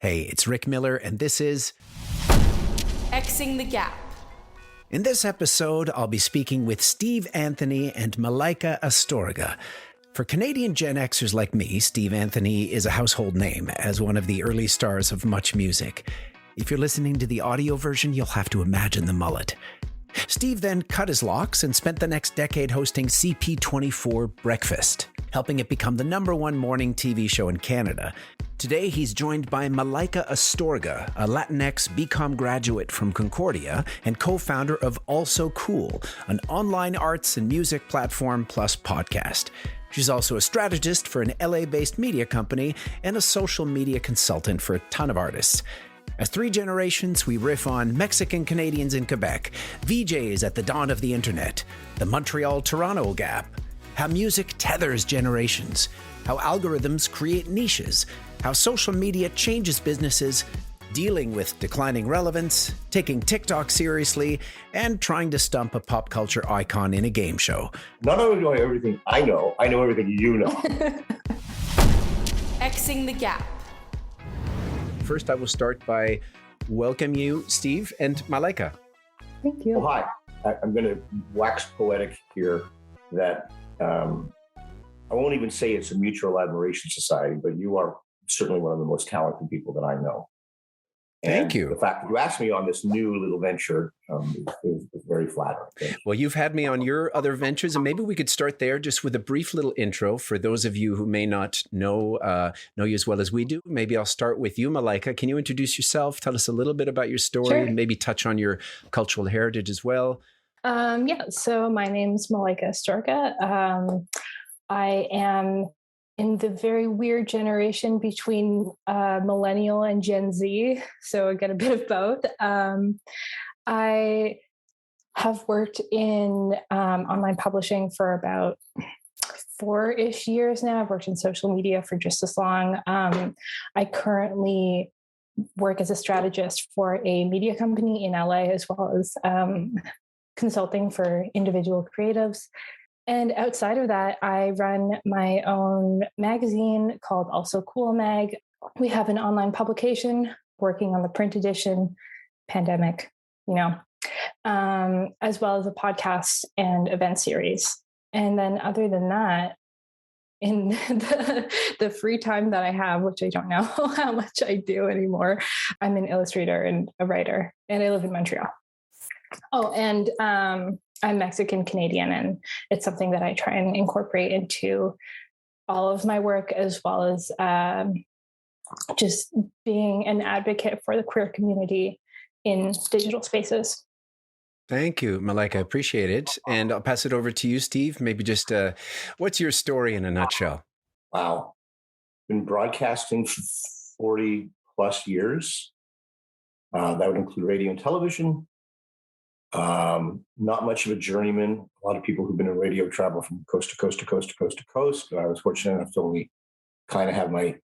Hey, it's Rick Miller, and this is Xing the Gap. In this episode, I'll be speaking with Steve Anthony and Malaika Astorga. For Canadian Gen Xers like me, Steve Anthony is a household name as one of the early stars of much music. If you're listening to the audio version, you'll have to imagine the mullet. Steve then cut his locks and spent the next decade hosting CP24 Breakfast, helping it become the #1 morning TV show in Canada. Today, he's joined by Malaika Astorga, a Latinx BCom graduate from Concordia and co-founder of Also Cool, an online arts and music platform plus podcast. She's also a strategist for an LA-based media company and a social media consultant for a ton of artists. As three generations, we riff on Mexican Canadians in Quebec, VJs at the dawn of the internet, the Montreal-Toronto gap, how music tethers generations, how algorithms create niches, how social media changes businesses, dealing with declining relevance, taking TikTok seriously, and trying to stump a pop culture icon in a game show. Not only do I know everything I know everything you know. Xing the Gap. First, I will start by welcome you, Steve and Malaika. Thank you. Well, hi. I'm going to wax poetic here that I won't even say it's a mutual admiration society, but you are certainly one of the most talented people that I know. Thank you. The fact that you asked me on this new little venture is very flattering. Well, you've had me on your other ventures, and maybe we could start there just with a brief little intro for those of you who may not know you as well as we do. Maybe I'll start with you, Malaika. Can you introduce yourself? Tell us a little bit about your story, Sure. and maybe touch on your cultural heritage as well. So my name's Malaika Astorga. I am in the very weird generation between millennial and Gen Z, so I get a bit of both. I have worked in online publishing for about 4-ish years now. I've worked in social media for just as long. I currently work as a strategist for a media company in LA, as well as consulting for individual creatives. And outside of that, I run my own magazine called Also Cool Mag. We have an online publication working on the print edition, pandemic, as well as a podcast and event series. And then other than that, in the free time that I have, which I don't know how much I do anymore, I'm an illustrator and a writer, and I live in Montreal. Oh, and I'm Mexican Canadian, and it's something that I try and incorporate into all of my work, as well as just being an advocate for the queer community in digital spaces. Thank you, Malaika. I appreciate it. And I'll pass it over to you, Steve. Maybe just what's your story in a nutshell? Wow. Been broadcasting for 40 plus years. That would include radio and television. Not much of a journeyman. A lot of people who've been in radio travel from coast to coast to coast to coast to coast. But I was fortunate enough to only kind of have my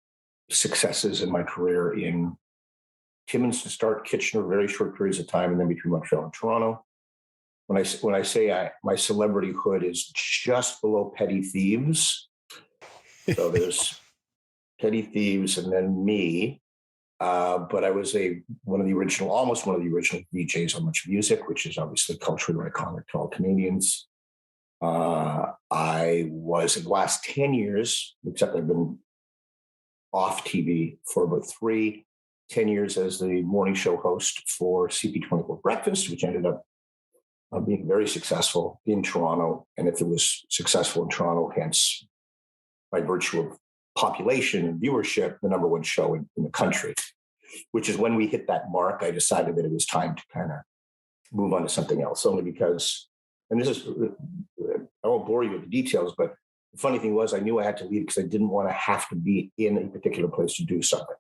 successes in my career in Timmins to start, Kitchener, very short periods of time, and then between Montreal and Toronto. When I say my celebrity hood is just below petty thieves. So there's petty thieves and then me. But I was almost one of the original VJs on Much Music, which is obviously culturally iconic to all Canadians. I was in the last 10 years, except I've been off TV for about 10 years as the morning show host for CP24 Breakfast, which ended up being very successful in Toronto. And if it was successful in Toronto, hence by virtue of population and viewership, the #1 show in the country, which is when we hit that mark, I decided that it was time to kind of move on to something else, only because, and this is, I won't bore you with the details, but the funny thing was I knew I had to leave because I didn't want to have to be in a particular place to do something.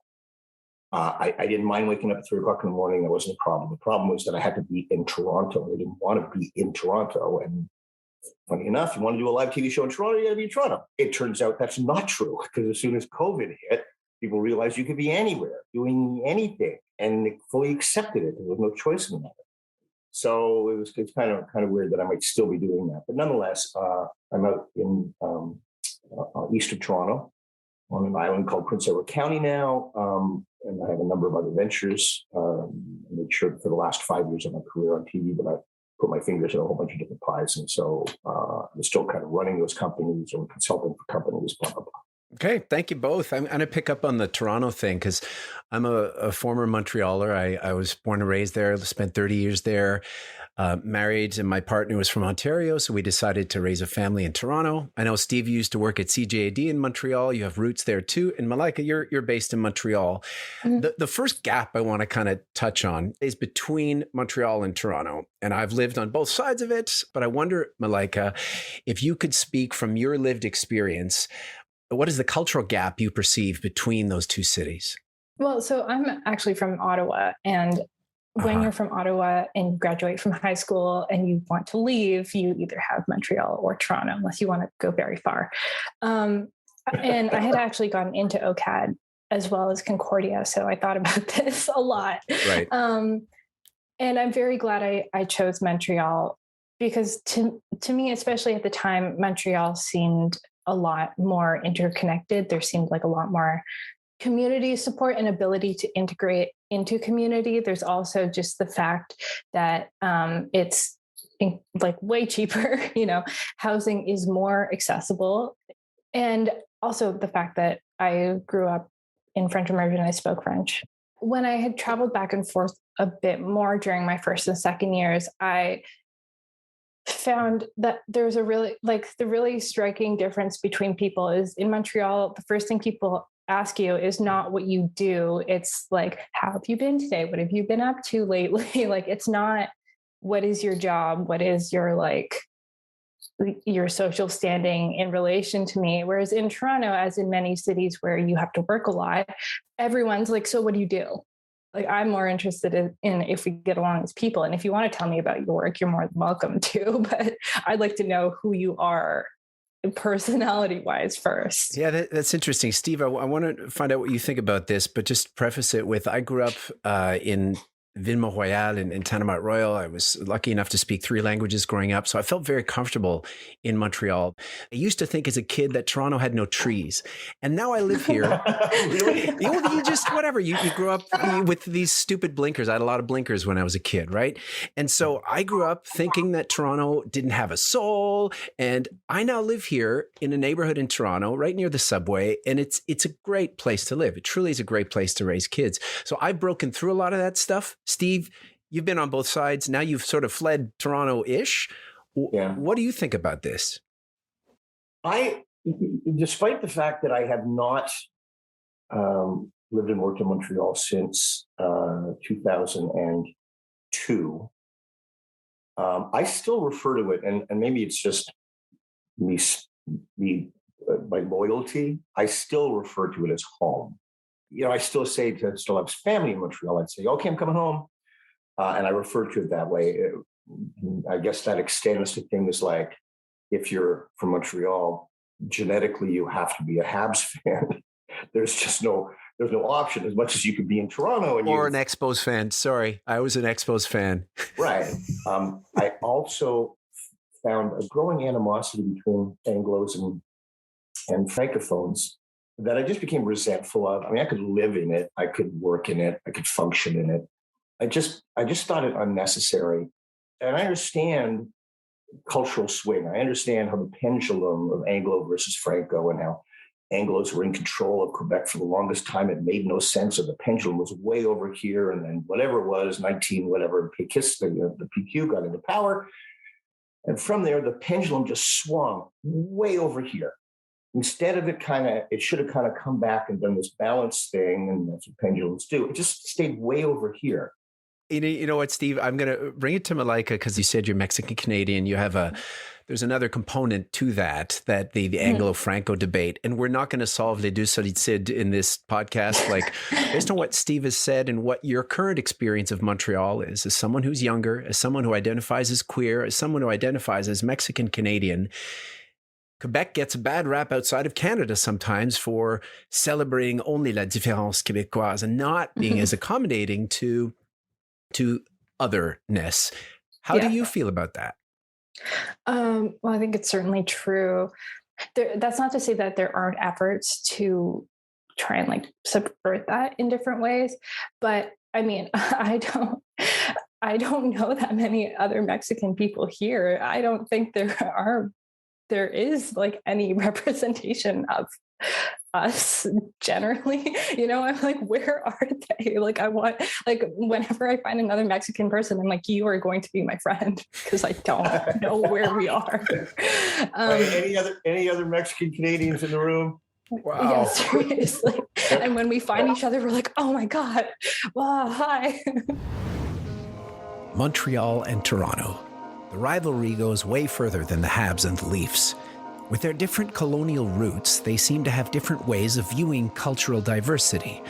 I didn't mind waking up at 3 o'clock in the morning. That wasn't a problem. The problem was that I had to be in Toronto. I didn't want to be in Toronto. And funny enough, you want to do a live TV show in Toronto, you got to be in Toronto. It turns out that's not true, because as soon as COVID hit, people realized you could be anywhere doing anything, and they fully accepted it. There was no choice in the matter. So it's kind of weird that I might still be doing that. But nonetheless, I'm out in east of Toronto on an island called Prince Edward County now. and I had a number of other ventures. I made sure for the last 5 years of my career on TV that I put my fingers in a whole bunch of different pies. And so I'm still kind of running those companies or consulting for companies, blah, blah, blah. Okay, thank you both. I'm going to pick up on the Toronto thing because I'm a former Montrealer. I was born and raised there, spent 30 years there, married, and my partner was from Ontario, so we decided to raise a family in Toronto. I know, Steve, you used to work at CJAD in Montreal. You have roots there too. And Malaika, you're based in Montreal. Mm-hmm. The first gap I want to kind of touch on is between Montreal and Toronto. And I've lived on both sides of it, but I wonder, Malaika, if you could speak from your lived experience, what is the cultural gap you perceive between those two cities? Well, so I'm actually from Ottawa, and when you're from Ottawa and you graduate from high school and you want to leave, you either have Montreal or Toronto, unless you want to go very far. And I had actually gotten into OCAD as well as Concordia, so I thought about this a lot. Right. And I'm very glad I chose Montreal, because to me, especially at the time, Montreal seemed a lot more interconnected. There seemed like a lot more community support and ability to integrate into community. There's also just the fact that it's like way cheaper, housing is more accessible. And also the fact that I grew up in French immersion, I spoke French. When I had traveled back and forth a bit more during my first and second years, I found that there's a really striking difference between people is in Montreal, the first thing people ask you is not what you do. It's like, how have you been today? What have you been up to lately? Like, it's not, what is your job? What is your social standing in relation to me? Whereas in Toronto, as in many cities where you have to work a lot, everyone's like, so what do you do? Like, I'm more interested in if we get along as people. And if you want to tell me about your work, you're more than welcome to, but I'd like to know who you are personality wise first. Yeah, that's interesting. Steve, I want to find out what you think about this, but just preface it with, I grew up in Ville-Mont-Royal in Tanimont-Royal. I was lucky enough to speak 3 languages growing up, so I felt very comfortable in Montreal. I used to think as a kid that Toronto had no trees, and now I live here. Really? You just, whatever, you grew up with these stupid blinkers. I had a lot of blinkers when I was a kid, right? And so I grew up thinking that Toronto didn't have a soul, and I now live here in a neighborhood in Toronto, right near the subway, and it's a great place to live. It truly is a great place to raise kids. So I've broken through a lot of that stuff. Steve, you've been on both sides. Now you've sort of fled Toronto-ish. Yeah. What do you think about this? Despite the fact that I have not lived and worked in Montreal since 2002, I still refer to it, and maybe it's just me my loyalty. I still refer to it as home. I still say still have family in Montreal. I'd say, okay, I'm coming home. And I refer to it that way. I guess that extends to things like, if you're from Montreal, genetically, you have to be a Habs fan. There's no option, as much as you could be in Toronto. Or an Expos fan. Sorry, I was an Expos fan. Right. I also found a growing animosity between Anglos and Francophones that I just became resentful of. I mean, I could live in it, I could work in it, I could function in it. I just thought it unnecessary. And I understand cultural swing. I understand how the pendulum of Anglo versus Franco, and how Anglos were in control of Quebec for the longest time. It made no sense. So the pendulum was way over here, and then whatever it was, the PQ got into power. And from there, the pendulum just swung way over here. Instead of it should have kind of come back and done this balance thing, and that's what pendulums do. It just stayed way over here. You know what, Steve? I'm going to bring it to Malaika, because you said you're Mexican Canadian. You have there's another component to that the Anglo-Franco debate, and we're not going to solve les deux solitudes in this podcast. Like, based on what Steve has said and what your current experience of Montreal is, as someone who's younger, as someone who identifies as queer, as someone who identifies as Mexican Canadian, Quebec gets a bad rap outside of Canada sometimes for celebrating only la différence québécoise and not being as accommodating to otherness. How do you feel about that? Well, I think it's certainly true. That's not to say that there aren't efforts to try and like subvert that in different ways. But I mean, I don't know that many other Mexican people here. I don't think there is like any representation of us generally. I'm like, where are they? Like, I want, like, whenever I find another Mexican person, I'm like, you are going to be my friend, because I don't know where we are. Any other Mexican Canadians in the room? Wow. Yeah, seriously. And when we find each other, we're like, oh my God, wow, hi. Montreal and Toronto. The rivalry goes way further than the Habs and the Leafs. With their different colonial roots, they seem to have different ways of viewing cultural diversity.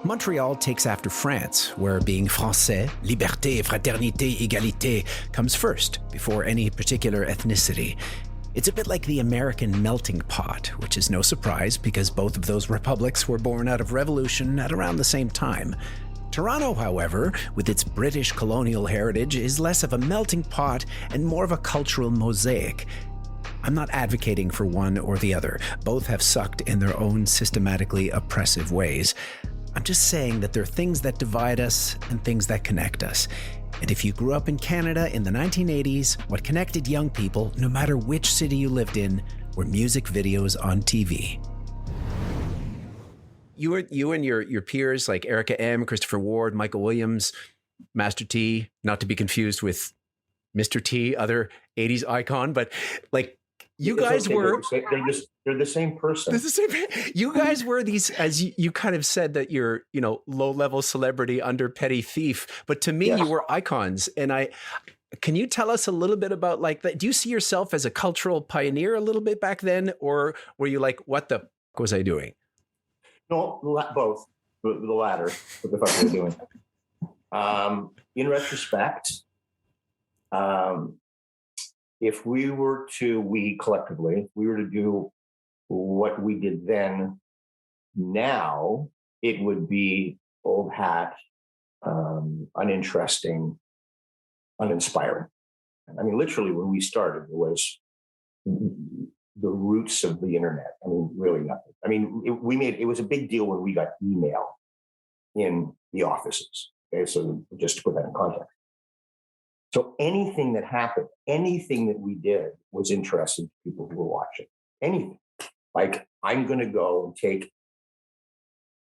Montreal takes after France, where being Français, liberté, fraternité, égalité comes first, before any particular ethnicity. It's a bit like the American melting pot, which is no surprise because both of those republics were born out of revolution at around the same time. Toronto, however, with its British colonial heritage, is less of a melting pot and more of a cultural mosaic. I'm not advocating for one or the other. Both have sucked in their own systematically oppressive ways. I'm just saying that there are things that divide us and things that connect us. And if you grew up in Canada in the 1980s, what connected young people, no matter which city you lived in, were music videos on TV. You and your peers like Erica M., Christopher Ward, Michael Williams, Master T, not to be confused with Mr. T, other 80s icon, but like you guys were... They're the same person. You guys were these, as you kind of said, that you're, low-level celebrity under petty thief. But to me, yes, you were icons. And can you tell us a little bit about like that? Do you see yourself as a cultural pioneer a little bit back then? Or were you like, what the fuck was I doing? No, both. The latter. What the fuck was I doing? In retrospect, if we collectively were to do what we did then, now it would be old hat, uninteresting, uninspiring. I mean, literally, when we started, it was the roots of the internet. I mean, really nothing. I mean, it was a big deal when we got email in the offices. Okay, so just to put that in context. So anything that happened, anything that we did was interesting to people who were watching. Anything. Like, I'm going to go and take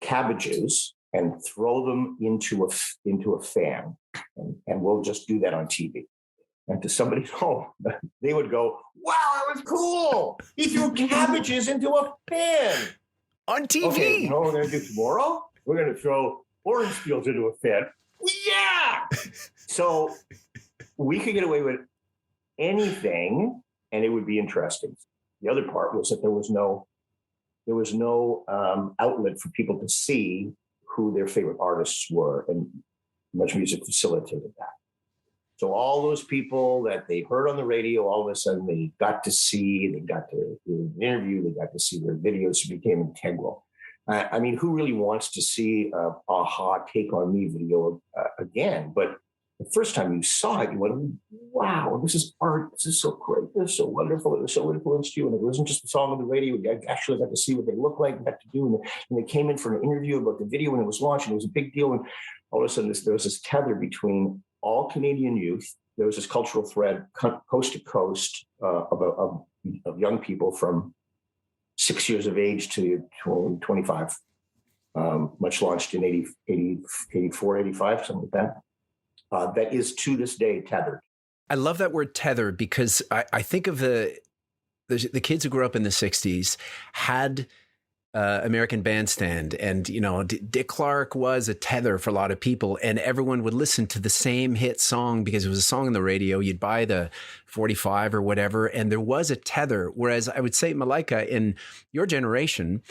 cabbages and throw them into a fan, and we'll just do that on TV. And to somebody's home, they would go, "Wow, that was cool! He threw cabbages into a fan on TV." Okay, you know what we're going to do tomorrow? We're going to throw orange peels into a fan. Yeah. So we could get away with anything, and it would be interesting. The other part was that there was no outlet for people to see who their favorite artists were, and Much Music facilitated that. So all those people that they heard on the radio, all of a sudden they got to see, they got to do an interview, they got to see their videos, became integral. I mean, who really wants to see a Aha Take On Me video again? But the first time you saw it, you went, wow, this is art. This is so great. This is so wonderful. It was so influenced you. And it wasn't just a song on the radio. You actually got to see what they look like, got to do. And they came in for an interview about the video when it was launched, and it was a big deal. And all of a sudden, there was this tether between all Canadian youth. There was this cultural thread, coast to coast, of young people from 6 years of age to 25, much launched in 84, 85, something like that. That is to this day tethered. I love that word tether because I think of the kids who grew up in the 60s had American Bandstand, and Dick Clark was a tether for a lot of people, and everyone would listen to the same hit song because it was a song on the radio. You'd buy the 45 or whatever, and there was a tether. Whereas I would say, Malaika, in your generation,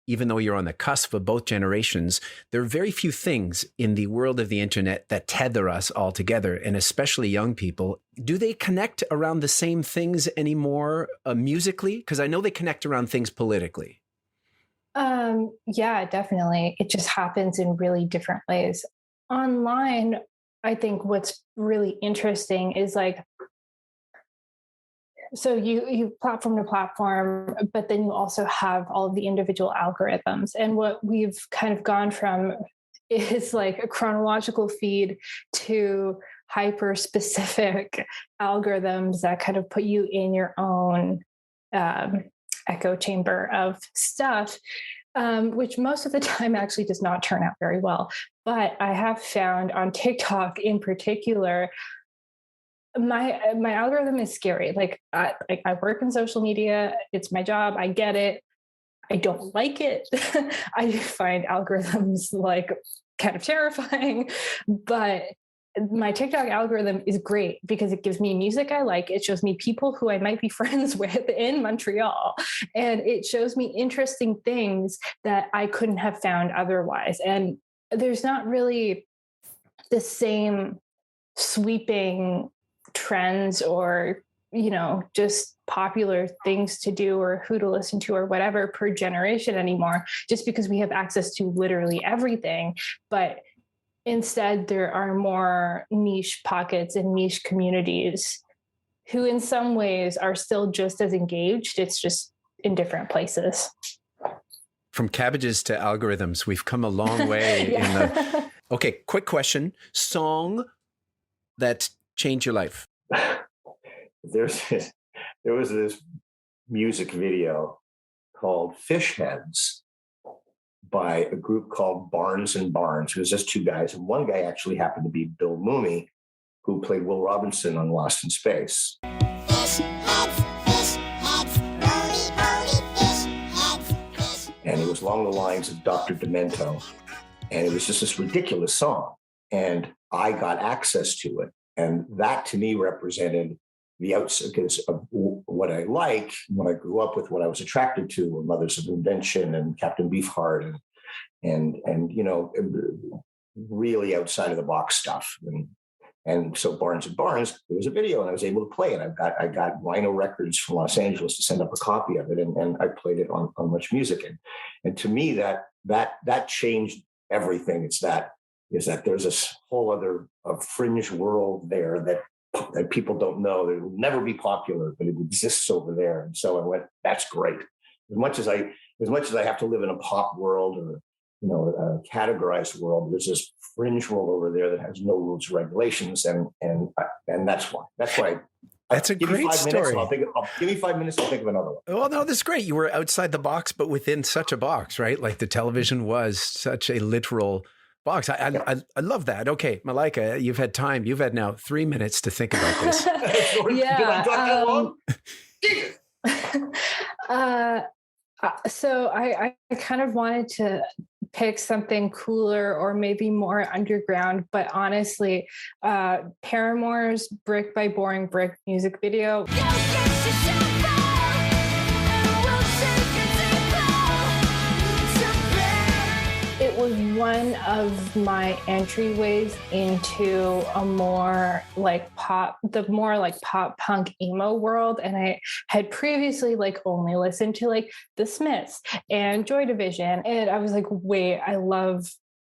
even though you're on the cusp of both generations, there are very few things in the world of the internet that tether us all together, and especially young people. Do they connect around the same things anymore musically? Because I know they connect around things politically. Yeah, definitely. It just happens in really different ways. Online, I think what's really interesting is like So you platform to platform, but then you also have all of the individual algorithms. And what we've kind of gone from is like a chronological feed to hyper specific algorithms that kind of put you in your own echo chamber of stuff, which most of the time actually does not turn out very well. But I have found on TikTok in particular, my algorithm is scary. Like I work in social media, it's my job, I get it. I don't like it. I find algorithms like kind of terrifying, but my TikTok algorithm is great because it gives me music I like. It shows me people who I might be friends with in Montreal, and it shows me interesting things that I couldn't have found otherwise. And there's not really the same sweeping trends or, just popular things to do or who to listen to or whatever per generation anymore, just because we have access to literally everything. But instead, there are more niche pockets and niche communities who in some ways are still just as engaged. It's just in different places. From cabbages to algorithms, we've come a long way. Yeah. Okay, quick question. Song that changed your life? There was this music video called Fish Heads by a group called Barnes and Barnes. It was just two guys, and one guy actually happened to be Bill Mooney, who played Will Robinson on Lost in Space. Fish heads, fish heads, and it was along the lines of Dr. Demento, and it was just this ridiculous song, and I got access to it, and that to me represented the outskirts of what I like, what I grew up with, what I was attracted to, were Mothers of Invention and Captain Beefheart and really outside of the box stuff. And so Barnes and Barnes, there was a video and I was able to play it. I got Rhino Records from Los Angeles to send up a copy of it, and I played it on Much Music. And to me, that changed everything. Is that there's this whole other fringe world there that people don't know, that it will never be popular, but it exists over there. And so I went, that's great. As much as I have to live in a pop world or a categorized world, there's this fringe world over there that has no rules or regulations, and that's why. That's a great story. Give me 5 minutes, I'll think of another one. Well, no, that's great. You were outside the box, but within such a box, right? Like the television was such a literal box. I love that. Okay, Malaika, you've had time. You've had now 3 minutes to think about this. Yeah. Did I talk that long? So I kind of wanted to pick something cooler or maybe more underground, but honestly, Paramore's Brick by Boring Brick music video. It was one of my entryways into a more like pop punk emo world. And I had previously only listened to the Smiths and Joy Division. And I was like, wait, I love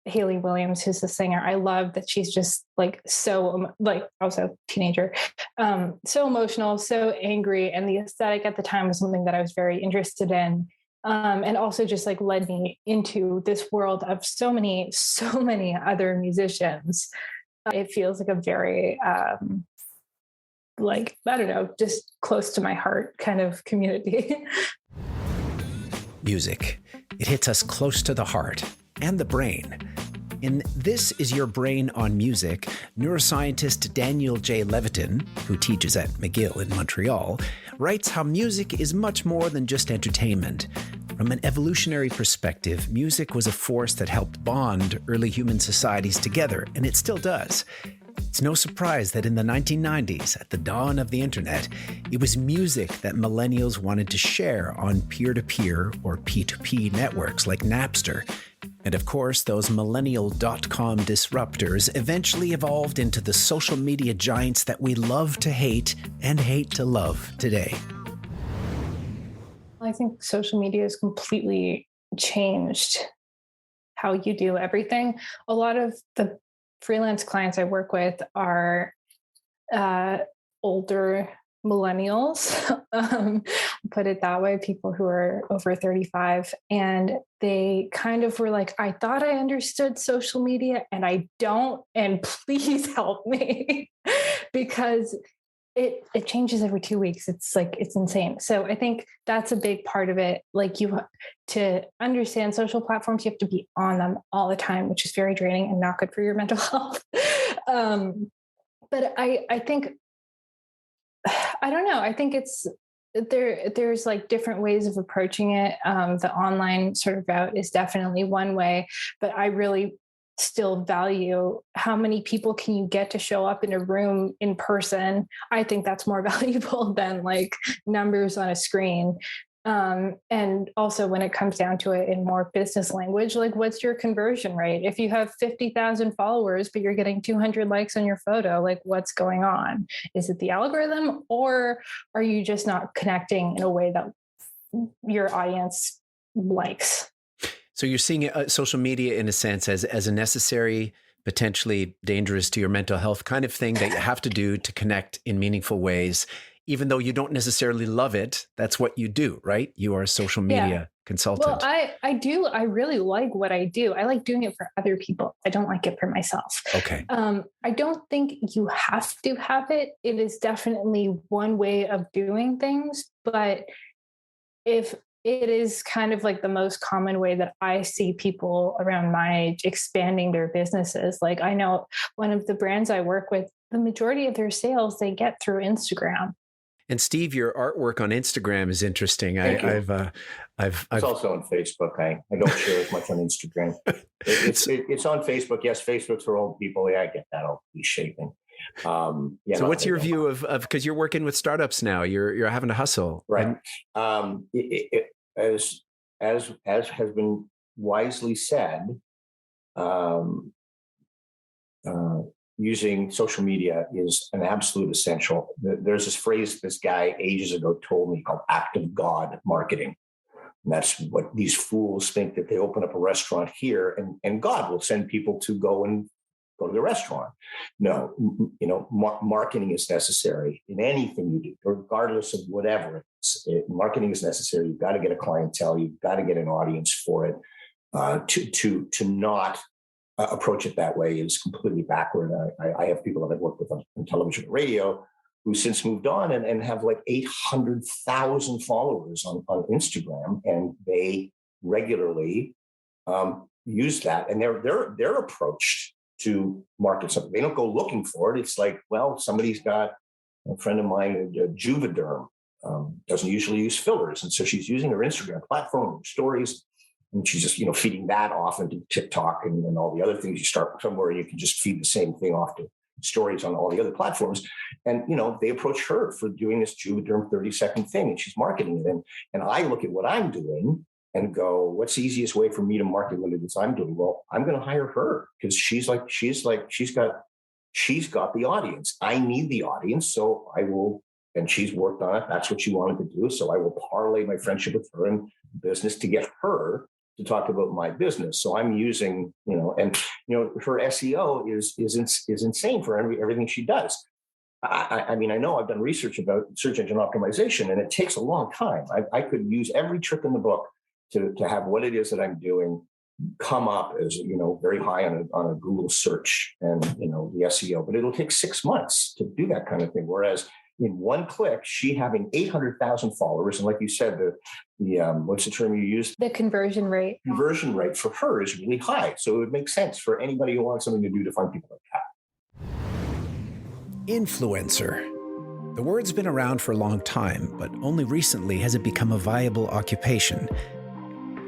Hayley Williams, who's the singer. I love that she's just so also a teenager, so emotional, so angry. And the aesthetic at the time was something that I was very interested in. And also just led me into this world of so many other musicians. It feels like a very, I don't know, just close to my heart kind of community. Music. It hits us close to the heart and the brain. In This Is Your Brain on Music, neuroscientist Daniel J. Levitin, who teaches at McGill in Montreal, writes how music is much more than just entertainment. From an evolutionary perspective, music was a force that helped bond early human societies together, and it still does. It's no surprise that in the 1990s, at the dawn of the internet, it was music that millennials wanted to share on peer-to-peer or P2P networks like Napster. And of course, those millennial.com disruptors eventually evolved into the social media giants that we love to hate and hate to love today. I think social media has completely changed how you do everything. A lot of the freelance clients I work with are older millennials, put it that way, people who are over 35. And they kind of were like, I thought I understood social media and I don't, and please help me because it changes every 2 weeks. It's like, it's insane. So I think that's a big part of it. Like to understand social platforms, you have to be on them all the time, which is very draining and not good for your mental health. But I think, I don't know. I think there's like different ways of approaching it. The online sort of route is definitely one way, but I really still value how many people can you get to show up in a room in person. I think that's more valuable than like numbers on a screen. And also when it comes down to it in more business language, like what's your conversion rate? If you have 50,000 followers, but you're getting 200 likes on your photo, like what's going on? Is it the algorithm, or are you just not connecting in a way that your audience likes? So you're seeing social media in a sense as a necessary, potentially dangerous to your mental health kind of thing that you have to do to connect in meaningful ways, even though you don't necessarily love it. That's what you do, right? You are a social media consultant. Well, I do. I really like what I do. I like doing it for other people. I don't like it for myself. Okay. I don't think you have to have it. It is definitely one way of doing things, but if it is kind of like the most common way that I see people around my age expanding their businesses. Like I know one of the brands I work with, the majority of their sales they get through Instagram. And Steve, your artwork on Instagram is interesting. It's also on Facebook. I don't share as much on Instagram. It's on Facebook. Yes, Facebook's for old people. Yeah, I get that. I'll be shaping. So what's your view of because you're working with startups now, you're having to hustle, right? As has been wisely said, using social media is an absolute essential. There's this phrase this guy ages ago told me called act of God marketing. And that's what these fools think, that they open up a restaurant here and God will send people to go to the restaurant. No, marketing is necessary in anything you do, regardless of whatever it is. Marketing is necessary. You've got to get a clientele. You've got to get an audience for it. To not approach it that way is completely backward. I have people that I've worked with on television and radio who since moved on and have like 800,000 followers on Instagram, and they regularly use that. And they're approached to market something. They don't go looking for it. It's like, well, somebody's got a friend of mine, Juvederm, doesn't usually use fillers. And so she's using her Instagram platform, her stories, and she's just, feeding that off into TikTok and all the other things. You start somewhere, you can just feed the same thing off to stories on all the other platforms. And, they approach her for doing this Juvederm 30-second thing, and she's marketing it. And I look at what I'm doing and go, what's the easiest way for me to market what it is I'm doing? Well, I'm going to hire her because she's got the audience. I need the audience. So I will, and she's worked on it. That's what she wanted to do. So I will parlay my friendship with her in business to get her to talk about my business. So I'm using, her SEO is insane for everything she does. I know I've done research about search engine optimization, and it takes a long time. I could use every trick in the book to have what it is that I'm doing come up as, very high on a Google search and, the SEO, but it'll take 6 months to do that kind of thing. Whereas in one click, she having 800,000 followers. And like you said, the what's the term you used? The conversion rate. Conversion rate for her is really high. So it would make sense for anybody who wants something to do to find people like that. Influencer. The word's been around for a long time, but only recently has it become a viable occupation.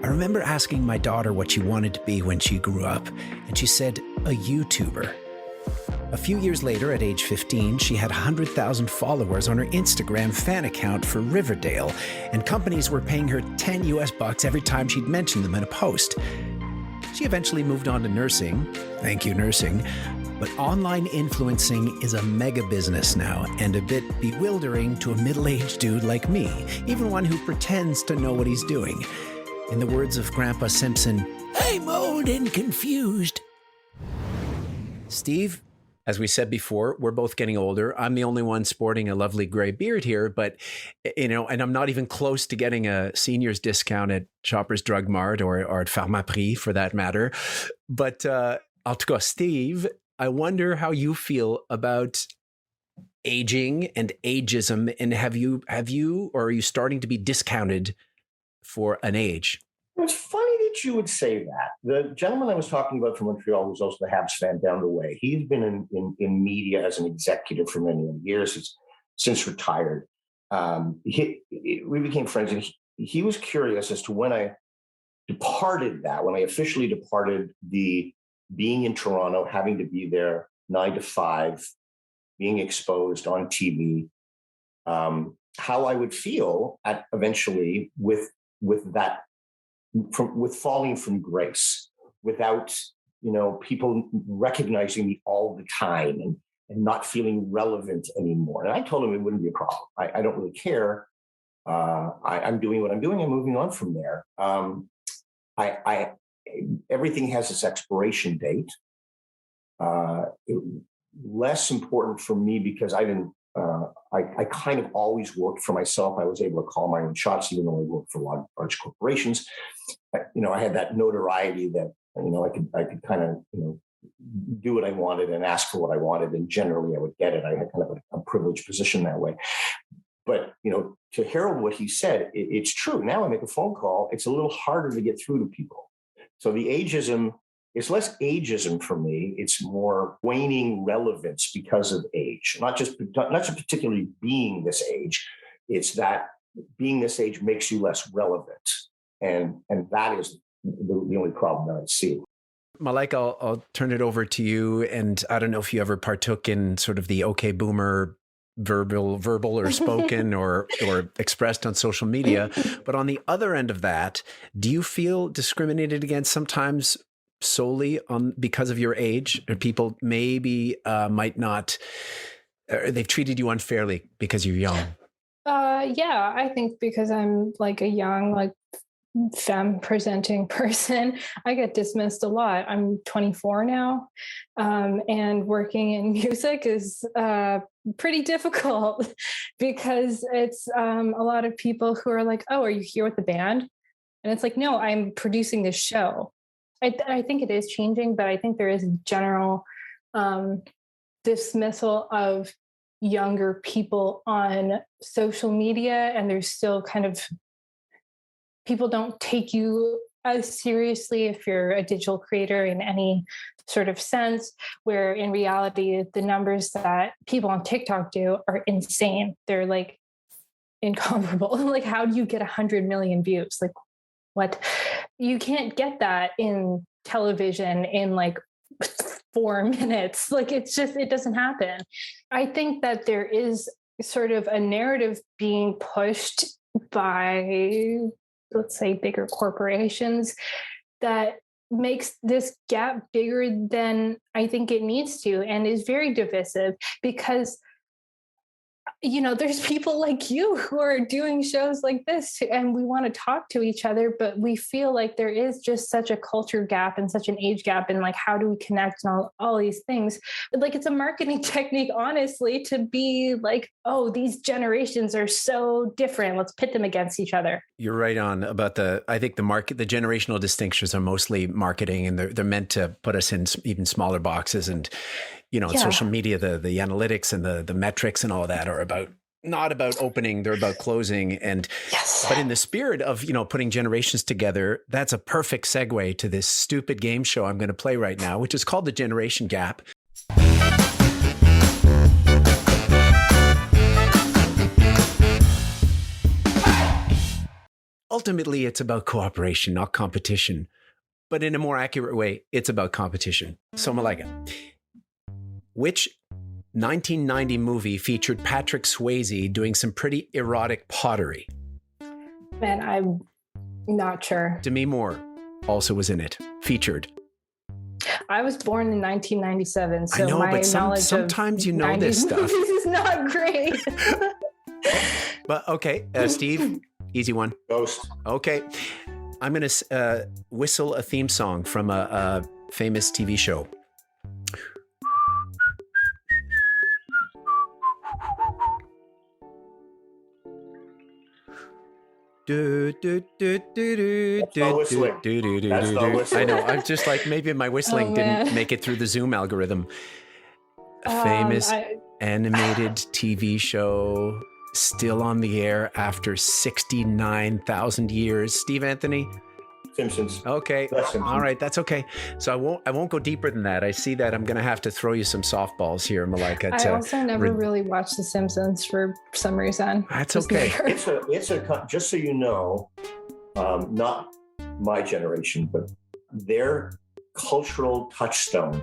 I remember asking my daughter what she wanted to be when she grew up, and she said, a YouTuber. A few years later, at age 15, she had 100,000 followers on her Instagram fan account for Riverdale, and companies were paying her $10 every time she'd mentioned them in a post. She eventually moved on to nursing. Thank you, nursing. But online influencing is a mega business now, and a bit bewildering to a middle-aged dude like me, even one who pretends to know what he's doing. In the words of Grandpa Simpson, I'm old and confused. Steve, as we said before, we're both getting older. I'm the only one sporting a lovely gray beard here, but, and I'm not even close to getting a senior's discount at Shoppers Drug Mart or at Pharmaprix for that matter. But en tout cas, Steve, I wonder how you feel about aging and ageism, and have you or are you starting to be discounted for an age? It's funny that you would say that. The gentleman I was talking about from Montreal, who's also the Habs fan down the way, he's been in media as an executive for many years. He's since retired. We became friends, and he was curious as to when I officially departed the being in Toronto, having to be there 9 to 5, being exposed on TV, how I would feel eventually with that. With falling from grace, without people recognizing me all the time and not feeling relevant anymore. And I told him it wouldn't be a problem. I don't really care. I'm doing what I'm doing. I'm moving on from there. Everything has its expiration date. Less important for me because I didn't. I kind of always worked for myself. I was able to call my own shots, even though I worked for large corporations. I had that notoriety that I could kind of do what I wanted and ask for what I wanted, and generally I would get it. I had kind of a privileged position that way. But to herald what he said, it's true. Now I make a phone call; it's a little harder to get through to people. So the ageism. It's less ageism for me. It's more waning relevance because of age. Not just particularly being this age. It's that being this age makes you less relevant, and that is the only problem that I see. Malaika, I'll turn it over to you. And I don't know if you ever partook in sort of the OK Boomer verbal or spoken or expressed on social media. But on the other end of that, do you feel discriminated against sometimes? Solely because of your age, or people maybe might not, they've treated you unfairly because you're young? Yeah, I think because I'm like a young, femme presenting person, I get dismissed a lot. I'm 24 now, and working in music is pretty difficult because it's a lot of people who are like, "Oh, are you here with the band?" And it's like, "No, I'm producing this show." I think it is changing, but I think there is a general dismissal of younger people on social media, and there's still kind of people don't take you as seriously if you're a digital creator in any sort of sense, where in reality, the numbers that people on TikTok do are insane. They're like incomparable. Like, how do you get 100 million views? Like, what? You can't get that in television in 4 minutes. It doesn't happen. I think that there is sort of a narrative being pushed by, let's say, bigger corporations that makes this gap bigger than I think it needs to, and is very divisive because there's people like you who are doing shows like this, and we want to talk to each other, but we feel like there is just such a culture gap and such an age gap, and how do we connect and all these things. But it's a marketing technique, honestly, to be like, oh, these generations are so different. Let's pit them against each other. You're right on about I think the generational distinctions are mostly marketing, and they're meant to put us in even smaller boxes. And social media, the analytics and the metrics and all of that are not about opening, they're about closing. And yes. But in the spirit of, putting generations together, that's a perfect segue to this stupid game show I'm going to play right now, which is called The Generation Gap. Ultimately, it's about cooperation, not competition. But in a more accurate way, it's about competition. So, Malaika, which 1990 movie featured Patrick Swayze doing some pretty erotic pottery? Man, I'm not sure. Demi Moore also was in it, featured. I was born in 1997, so I know, my but sometimes you know this stuff. This is not great. But okay, Steve, easy one. Ghost. Okay, I'm going to whistle a theme song from a famous TV show. That's not whistling. That's not whistling. I know. I'm just like, maybe my whistling didn't make it through the Zoom algorithm. A famous animated TV show still on the air after 69,000 years. Steve Anthony? Simpsons. Okay. Simpsons. All right. That's okay. So I won't go deeper than that. I see that I'm going to have to throw you some softballs here, Malaika. I also never really watched The Simpsons for some reason. That's okay. It's a just so you know, not my generation, but their cultural touchstone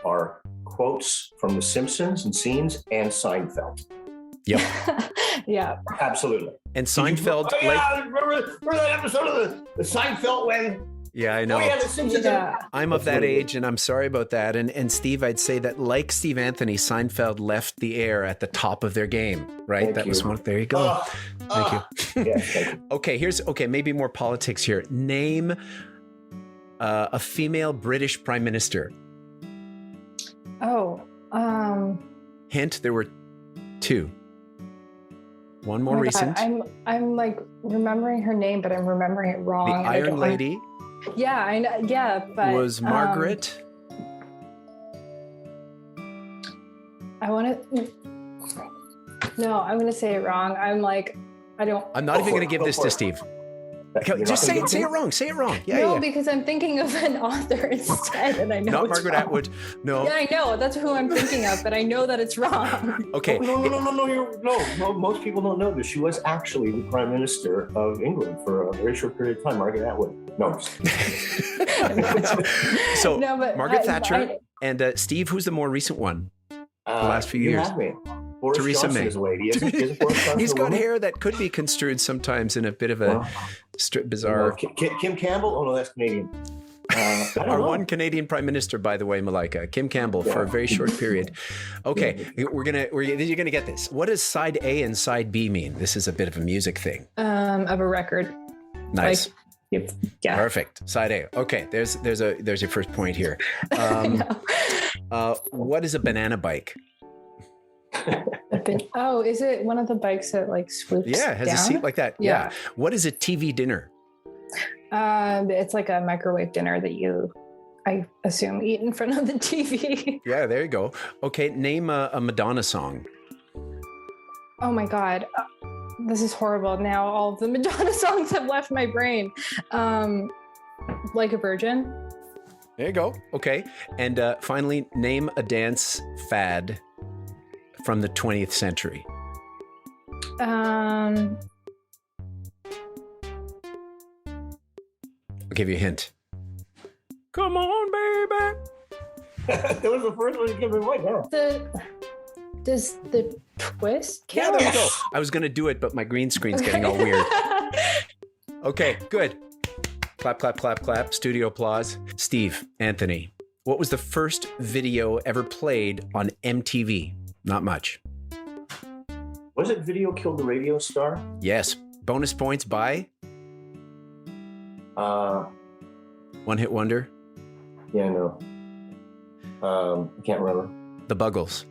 are quotes from The Simpsons and scenes and Seinfeld. Yep. Yeah. Absolutely. And Seinfeld, remember that episode of the Seinfeld when? Yeah, I know. Oh, yeah, The Simpsons. Yeah. I'm of that age, and I'm sorry about that. And Steve, I'd say that, like Steve Anthony, Seinfeld left the air at the top of their game, right? Thank you. Was one. There you go. Thank you. Yeah, thank you. Okay, maybe more politics here. Name a female British prime minister. Oh. Hint: there were two. One more Oh my recent. God, I'm like remembering her name, but I'm remembering it wrong. The Iron Lady. Yeah, I know. Yeah, but Was Margaret. I want to. No, I'm going to say it wrong. I'm like, I don't. I'm not even going to give this to Steve. Okay, just say it wrong. Say it wrong. Yeah, no, yeah. because I'm thinking of an author instead, and I know Not it's Margaret wrong. Atwood. No. Yeah, I know. That's who I'm thinking of, but I know that it's wrong. Okay. No. Most people don't know this. She was actually the Prime Minister of England for a very short period of time, Margaret Atwood. No. So No, but Margaret Thatcher and Steve, who's the more recent one? The last few years. You have me. Boris Theresa Johnson May. is a lady. Isn't Boris Johnson He's a got woman? hair that could be construed sometimes in a bit of a bizarre. Kim Campbell? Oh, no, that's Canadian. I don't Our know. one Canadian Prime Minister, by the way, Malaika, Kim Campbell, for a very short period. Okay, you're gonna get this. What does side A and side B mean? This is a bit of a music thing. Of a record. Nice. Like, yep. Yeah. Perfect. Side A. Okay, there's your first point here. What is a banana bike? Oh, is it one of the bikes that like swoops Yeah, it has down? a seat like that. Yeah. What is a TV dinner? It's like a microwave dinner that I assume, eat in front of the TV. Yeah, there you go. Okay, name a Madonna song. Oh my God. This is horrible. Now all of the Madonna songs have left my brain. Like a Virgin. There you go. Okay. And finally, name a dance fad from the 20th century. Um, I'll give you a hint. Come on, baby. That was the first one you gave me right now. Does the twist Yeah, count? there you go. I was going to do it, but my green screen's getting all weird. Okay, good. Clap, clap, clap, clap. Studio applause. Steve, Anthony, what was the first video ever played on MTV? Not much. Was it Video Killed the Radio Star? Yes. Bonus points by One Hit Wonder. Yeah, no. I can't remember. The Buggles.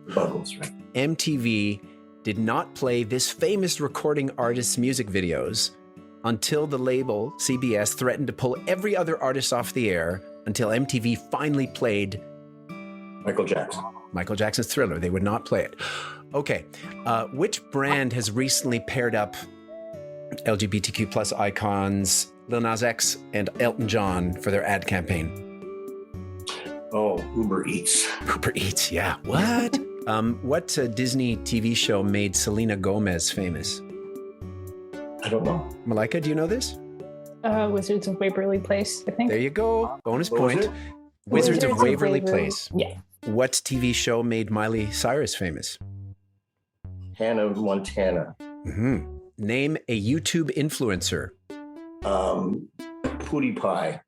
Buggles, right? MTV did not play this famous recording artist's music videos until the label CBS threatened to pull every other artist off the air until MTV finally played Michael Jackson. Michael Jackson's Thriller. They would not play it. Okay. Which brand has recently paired up LGBTQ plus icons Lil Nas X and Elton John for their ad campaign? Oh, Uber Eats. Uber Eats, yeah. What? What Disney TV show made Selena Gomez famous? I don't know. Malaika, do you know this? Wizards of Waverly Place, I think. There you go. Bonus What was point. it? Wizards of Waverly Place. Yeah. What TV show made Miley Cyrus famous? Hannah Montana. Mm-hmm. Name a YouTube influencer. PewDiePie.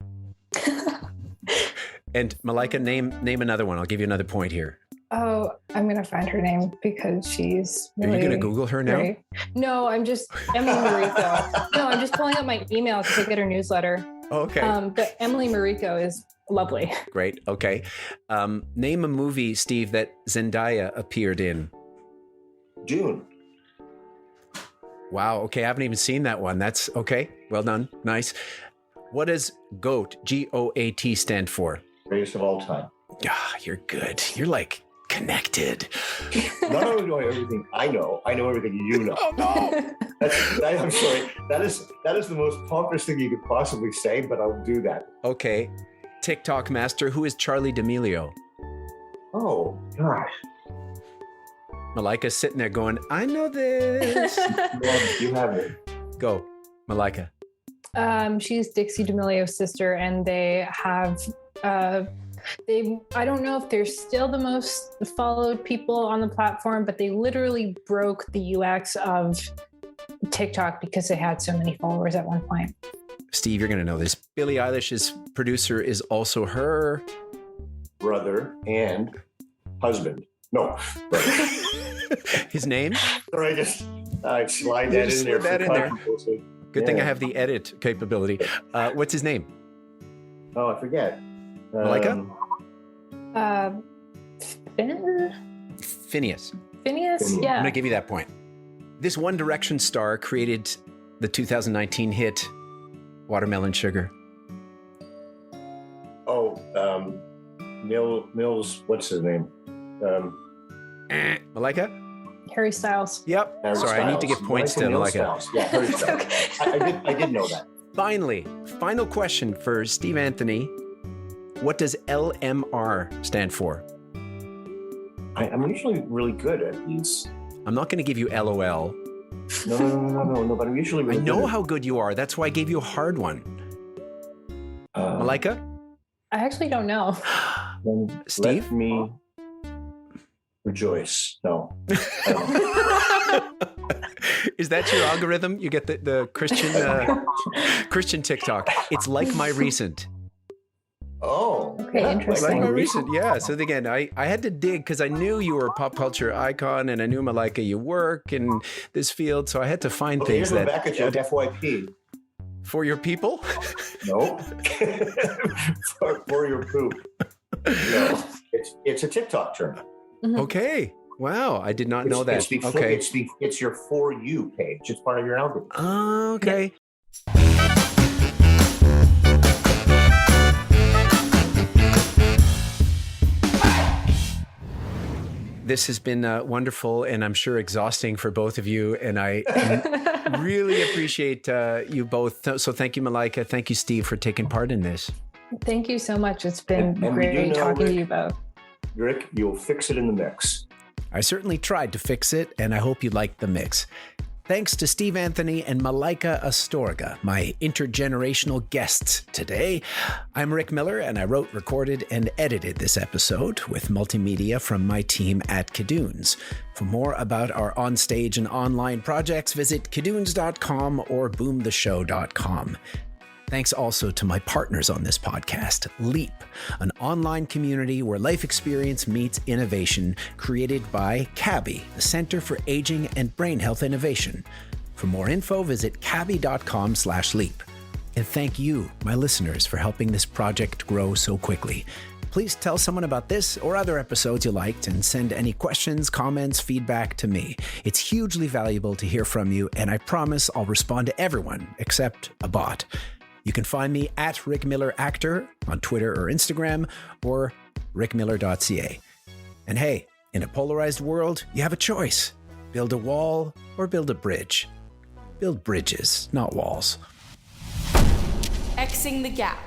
And Malaika, name another one. I'll give you another point here. Oh, I'm gonna find her name because she's Are really you going to Google her now? great. No, I'm just Emily Mariko. No, I'm just pulling up my email because I get her newsletter. Oh, okay. But Emily Mariko is lovely. Great. Okay. Name a movie, Steve, that Zendaya appeared in. June. Wow. Okay. I haven't even seen that one. That's okay. Well done. Nice. What does GOAT, G-O-A-T, stand for? Greatest of all time. Ah, you're good. You're like connected. Not only do I know everything I know everything you know. Oh, no. I'm sorry. That is the most pompous thing you could possibly say, but I'll do that. Okay. TikTok master, who is Charlie D'Amelio? Oh, gosh. Malaika's sitting there going, I know this. You have it. Go, Malaika. She's Dixie D'Amelio's sister, and they have I don't know if they're still the most followed people on the platform, but they literally broke the UX of TikTok because they had so many followers at one point. Steve, you're going to know this. Billie Eilish's producer is also her brother and husband. No, brother. His name? Sorry, I slide that in there. That in there. Good thing I have the edit capability. What's his name? Oh, I forget. Malaika? Phineas? Yeah. I'm going to give you that point. This One Direction star created the 2019 hit Watermelon Sugar. Oh, Mills, what's his name? Malaika? Harry Styles. Yep. Harry Sorry, Styles. I need to give points to Malaika. Styles. Yeah, Harry Styles. Okay. I did know that. Finally, final question for Steve Anthony. What does LMR stand for? I'm usually really good at these. I'm not going to give you LOL. No, but I'm usually really I know good how good you are. That's why I gave you a hard one. Malaika? I actually don't know. Steve? Let me rejoice. No. Is that your algorithm? You get the Christian Christian TikTok. It's like my recent. Oh. Okay, interesting. Like my recent, yeah. So again, I had to dig because I knew you were a pop culture icon, and I knew, Malaika, you work in this field, so I had to find things here's that back at you, FYP. For your people. No. for your poop. No. It's a TikTok term. Mm-hmm. Okay. Wow, I did not know that. It's your For You page. It's part of your algorithm. Oh, okay. This has been wonderful, and I'm sure exhausting for both of you. And I really appreciate you both. So thank you, Malaika. Thank you, Steve, for taking part in this. Thank you so much. It's been And great talking to you both. Rick, you'll fix it in the mix. I certainly tried to fix it, and I hope you liked the mix. Thanks to Steve Anthony and Malaika Astorga, my intergenerational guests today. I'm Rick Miller, and I wrote, recorded, and edited this episode with multimedia from my team at Cadoons. For more about our onstage and online projects, visit cadoons.com or boomtheshow.com. Thanks also to my partners on this podcast, Leap, an online community where life experience meets innovation, created by CABI, the Center for Aging and Brain Health Innovation. For more info, visit cabi.com/leap. And thank you, my listeners, for helping this project grow so quickly. Please tell someone about this or other episodes you liked and send any questions, comments, feedback to me. It's hugely valuable to hear from you, and I promise I'll respond to everyone except a bot. You can find me at Rick Miller Actor on Twitter or Instagram, or rickmiller.ca. And hey, in a polarized world, you have a choice. Build a wall or build a bridge. Build bridges, not walls. Xing the gap.